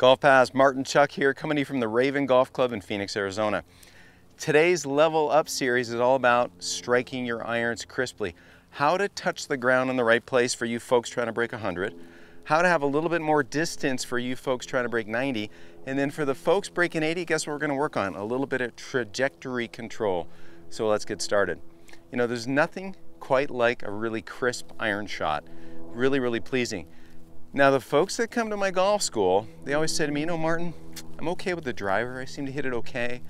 Golf Pass, Martin Chuck here, coming to you from the Raven Golf Club in Phoenix, Arizona. Today's Level Up series is all about striking your irons crisply. How to touch the ground in the right place for you folks trying to break 100. How to have a little bit more distance for you folks trying to break 90. And then for the folks breaking 80, guess what we're going to work on? A little bit of trajectory control. So let's get started. You know, there's nothing quite like a really crisp iron shot. Really, really pleasing. Now, the folks that come to my golf school, they always say to me, you know, Martin, I'm okay with the driver. I seem to hit it okay.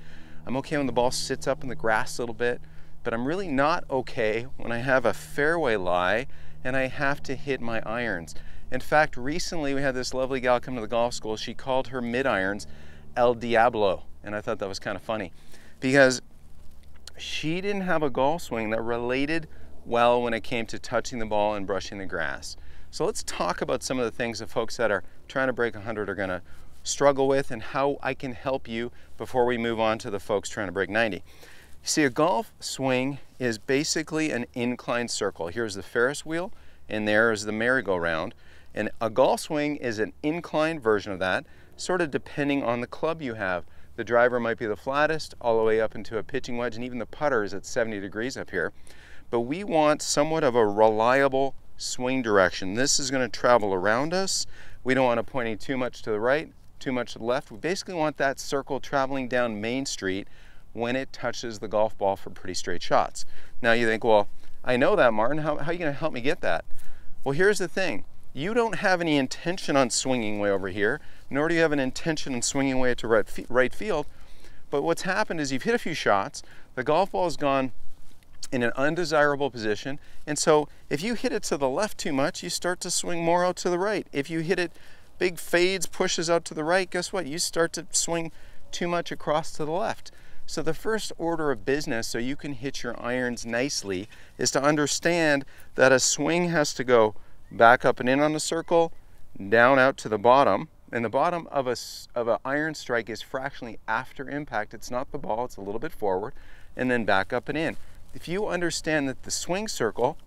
I'm okay when the ball sits up in the grass a little bit, but I'm really not okay when I have a fairway lie and I have to hit my irons. In fact, recently we had this lovely gal come to the golf school. She called her mid-irons El Diablo, and I thought that was kind of funny because she didn't have a golf swing that related well when it came to touching the ball and brushing the grass. So let's talk about some of the things that folks that are trying to break 100 are going to struggle with and how I can help you before we move on to the folks trying to break 90. You see, a golf swing is basically an inclined circle. Here's the Ferris wheel and there is the merry-go-round. And a golf swing is an inclined version of that, sort of depending on the club you have. The driver might be the flattest all the way up into a pitching wedge, and even the putter is at 70 degrees up here. But we want somewhat of a reliable swing direction. This is going to travel around us. We don't want it pointing too much to the right, too much to the left. We basically want that circle traveling down Main Street when it touches the golf ball for pretty straight shots. Now you think, well, I know that, Martin. How are you going to help me get that? Well, here's the thing. You don't have any intention on swinging way over here, nor do you have an intention on swinging way to right field. But what's happened is you've hit a few shots, the golf ball has gone in an undesirable position, and so if you hit it to the left too much, you start to swing more out to the right. If you hit it big fades, pushes out to the right, guess what? You start to swing too much across to the left. So the first order of business so you can hit your irons nicely is to understand that a swing has to go back up and in on the circle, down out to the bottom, and the bottom of an iron strike is fractionally after impact. It's not the ball, it's a little bit forward, and then back up and in. If you understand that the swing circle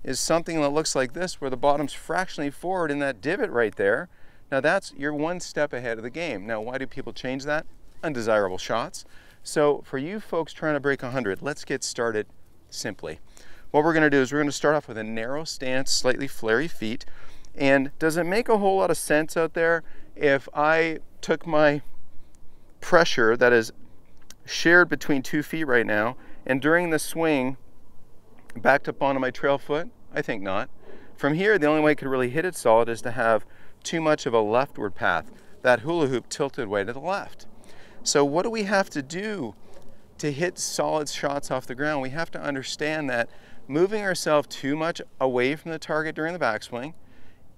is something that looks like this, where the bottom's fractionally forward in that divot right there, now you're one step ahead of the game. Now, why do people change that? Undesirable shots. So for you folks trying to break 100, let's get started simply. What we're going to do is we're going to start off with a narrow stance, slightly flary feet. And does it make a whole lot of sense out there if I took my pressure that is shared between 2 feet right now, and during the swing backed up onto my trail foot? I think not. From here, the only way I could really hit it solid is to have too much of a leftward path, that hula hoop tilted way to the left. So what do we have to do to hit solid shots off the ground? We have to understand that moving ourselves too much away from the target during the backswing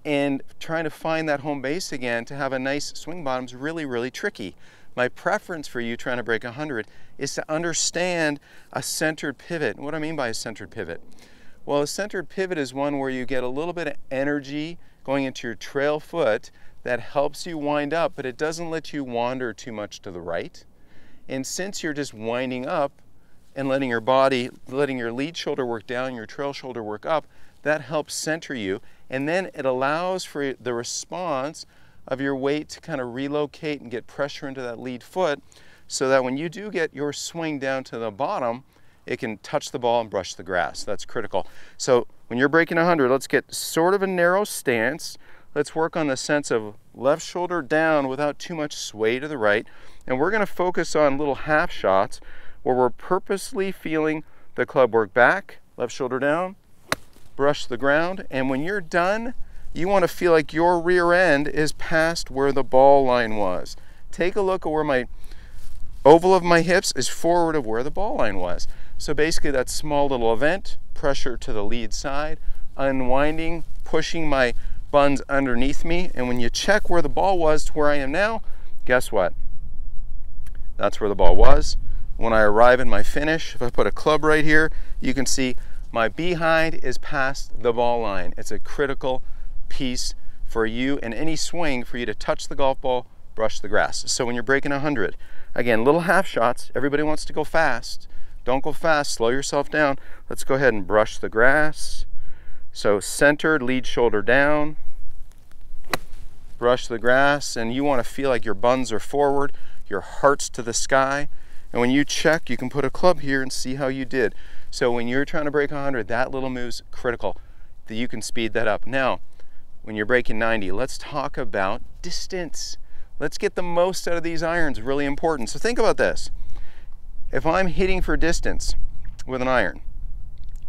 and trying to find that home base again to have a nice swing bottom is really, really tricky. My preference for you trying to break 100 is to understand a centered pivot. And what do I mean by a centered pivot? Well, a centered pivot is one where you get a little bit of energy going into your trail foot that helps you wind up, but it doesn't let you wander too much to the right. And since you're just winding up and letting your lead shoulder work down, your trail shoulder work up, that helps center you. And then it allows for the response of your weight to kind of relocate and get pressure into that lead foot so that when you do get your swing down to the bottom, it can touch the ball and brush the grass. That's critical. So when you're breaking 100, let's get sort of a narrow stance. Let's work on the sense of left shoulder down without too much sway to the right. And we're going to focus on little half shots where we're purposely feeling the club work back, left shoulder down, brush the ground. And when you're done, you want to feel like your rear end is past where the ball line was. Take a look at where my oval of my hips is forward of where the ball line was. So basically that small little event, pressure to the lead side, unwinding, pushing my buns underneath me, and when you check where the ball was to where I am now, guess what? That's where the ball was. When I arrive at my finish, if I put a club right here, you can see my behind is past the ball line. It's a critical piece for you in any swing for you to touch the golf ball, brush the grass. So when you're breaking 100, again, little half shots. Everybody wants to go fast. Don't go fast, slow yourself down. Let's go ahead and brush the grass. So centered, lead shoulder down. brush the grass, and you want to feel like your buns are forward, your heart's to the sky. And when you check, you can put a club here and see how you did. So when you're trying to break 100, that little move's critical, that you can speed that up. Now, when you're breaking 90, let's talk about distance. Let's get the most out of these irons, really important. So think about this. If I'm hitting for distance with an iron,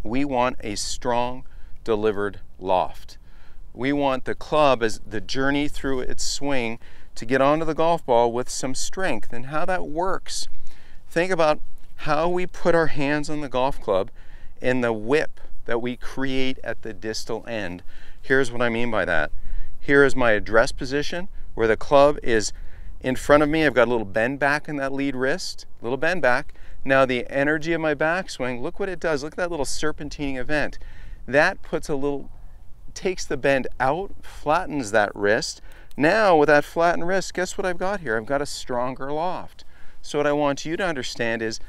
we want a strong delivered loft. We want the club as the journey through its swing to get onto the golf ball with some strength. And how that works, think about how we put our hands on the golf club and the whip that we create at the distal end. Here's what I mean by that. Here is my address position where the club is in front of me. I've got a little bend back in that lead wrist, little bend back. Now the energy of my backswing, look what it does. Look at that little serpentining event. That takes the bend out, flattens that wrist. Now with that flattened wrist, guess what I've got here? I've got a stronger loft. So what I want you to understand is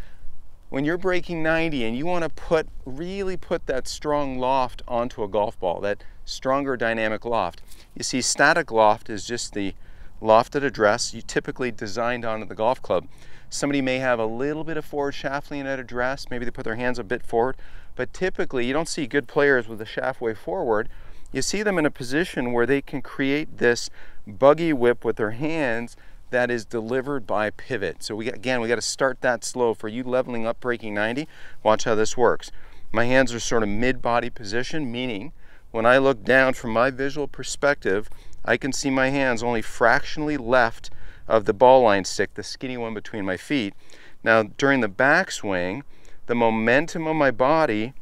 when you're breaking 90 and you want to really put that strong loft onto a golf ball, that stronger dynamic loft. You see, static loft is just the lofted address you typically designed onto the golf club. Somebody may have a little bit of forward shaft lean at address, maybe they put their hands a bit forward, but typically you don't see good players with the shaft way forward. You see them in a position where they can create this buggy whip with their hands that is delivered by pivot. So we got to start that slow. For you leveling up breaking 90, watch how this works. My hands are sort of mid-body position, meaning when I look down from my visual perspective, I can see my hands only fractionally left of the ball line stick, the skinny one between my feet. Now during the backswing, the momentum of my body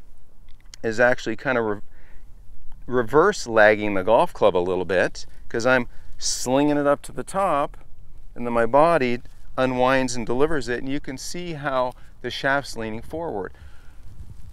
is actually kind of reverse lagging the golf club a little bit because I'm slinging it up to the top, and then my body unwinds and delivers it, and you can see how the shaft's leaning forward.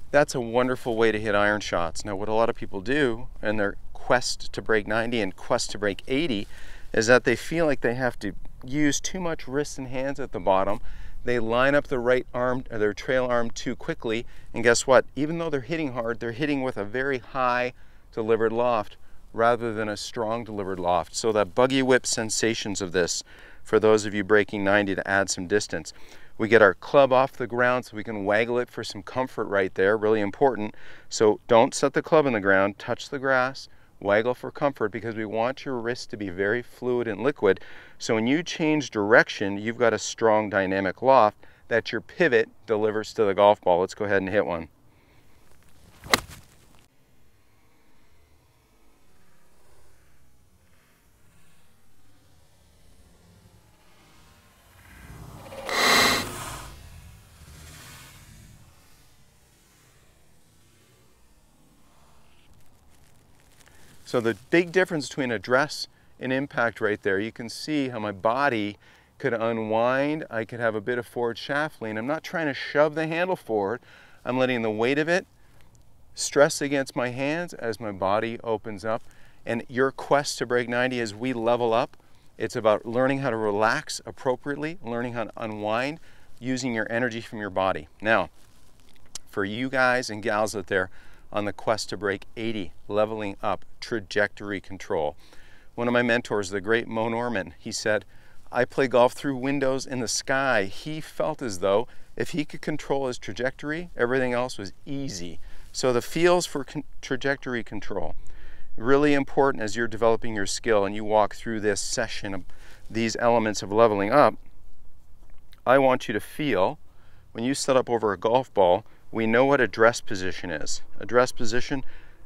That's a wonderful way to hit iron shots. Now what a lot of people do in their quest to break 90 and quest to break 80 is that they feel like they have to use too much wrists and hands at the bottom. They line up the right arm or their trail arm too quickly, and guess what? Even though they're hitting hard, they're hitting with a very high delivered loft rather than a strong delivered loft. So that buggy whip sensations of this, for those of you breaking 90 to add some distance. We get our club off the ground so we can waggle it for some comfort right there, really important. So don't set the club in the ground, touch the grass, waggle for comfort, because we want your wrist to be very fluid and liquid. So when you change direction, you've got a strong dynamic loft that your pivot delivers to the golf ball. Let's go ahead and hit one. So the big difference between address and impact right there, you can see how my body could unwind. I could have a bit of forward shaft lean. I'm not trying to shove the handle forward. I'm letting the weight of it stress against my hands as my body opens up. And your quest to break 90 as we level up, it's about learning how to relax appropriately, learning how to unwind, using your energy from your body. Now, for you guys and gals out there on the quest to break 80, leveling up, trajectory control. One of my mentors, the great Mo Norman, he said, I play golf through windows in the sky. He felt as though if he could control his trajectory, everything else was easy. So the feels for trajectory control, really important as you're developing your skill and you walk through this session of these elements of leveling up. I want you to feel, when you set up over a golf ball, we know what address position is. Address position,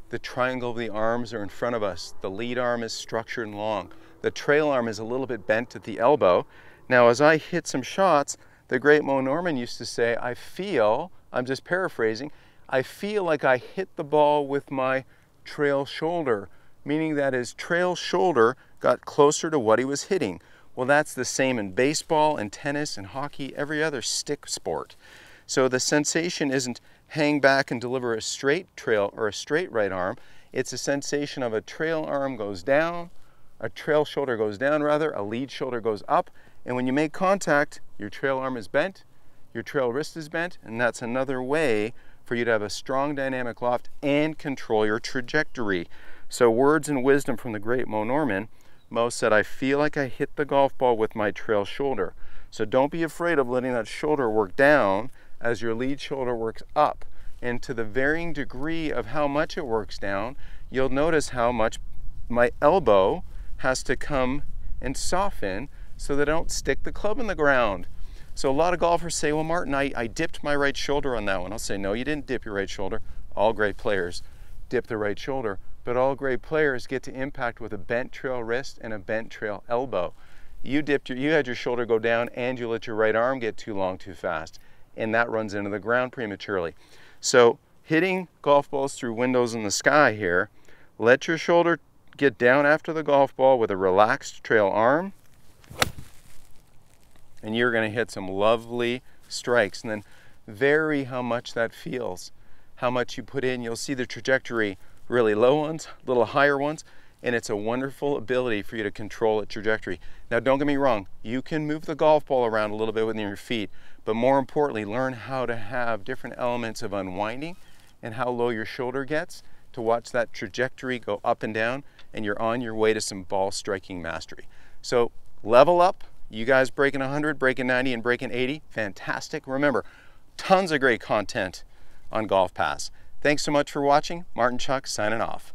the triangle of the arms are in front of us. The lead arm is structured and long. The trail arm is a little bit bent at the elbow. Now as I hit some shots, the great Mo Norman used to say, I feel, I'm just paraphrasing, I feel like I hit the ball with my trail shoulder, meaning that his trail shoulder got closer to what he was hitting. Well, that's the same in baseball and tennis and hockey, every other stick sport. So the sensation isn't hang back and deliver a straight trail or a straight right arm. It's a sensation of a trail arm goes down, a trail shoulder goes down rather, a lead shoulder goes up, and when you make contact, your trail arm is bent, your trail wrist is bent, and that's another way for you to have a strong dynamic loft and control your trajectory. So words and wisdom from the great Mo Norman, Mo said, I feel like I hit the golf ball with my trail shoulder. So don't be afraid of letting that shoulder work down as your lead shoulder works up. And to the varying degree of how much it works down, you'll notice how much my elbow has to come and soften so that I don't stick the club in the ground. So a lot of golfers say, well, Martin, I dipped my right shoulder on that one. I'll say, no, you didn't dip your right shoulder. All great players dip the right shoulder, but all great players get to impact with a bent trail wrist and a bent trail elbow. You had your shoulder go down and you let your right arm get too long too fast, and that runs into the ground prematurely. So hitting golf balls through windows in the sky here, let your shoulder get down after the golf ball with a relaxed trail arm, and you're going to hit some lovely strikes. And then vary how much that feels, how much you put in. You'll see the trajectory, really low ones, little higher ones, and it's a wonderful ability for you to control its trajectory. Now don't get me wrong, you can move the golf ball around a little bit with your feet, but more importantly, learn how to have different elements of unwinding and how low your shoulder gets to watch that trajectory go up and down, and you're on your way to some ball striking mastery. So level up. You guys breaking 100, breaking 90, and breaking 80, fantastic. Remember, tons of great content on GolfPass. Thanks so much for watching. Martin Chuck signing off.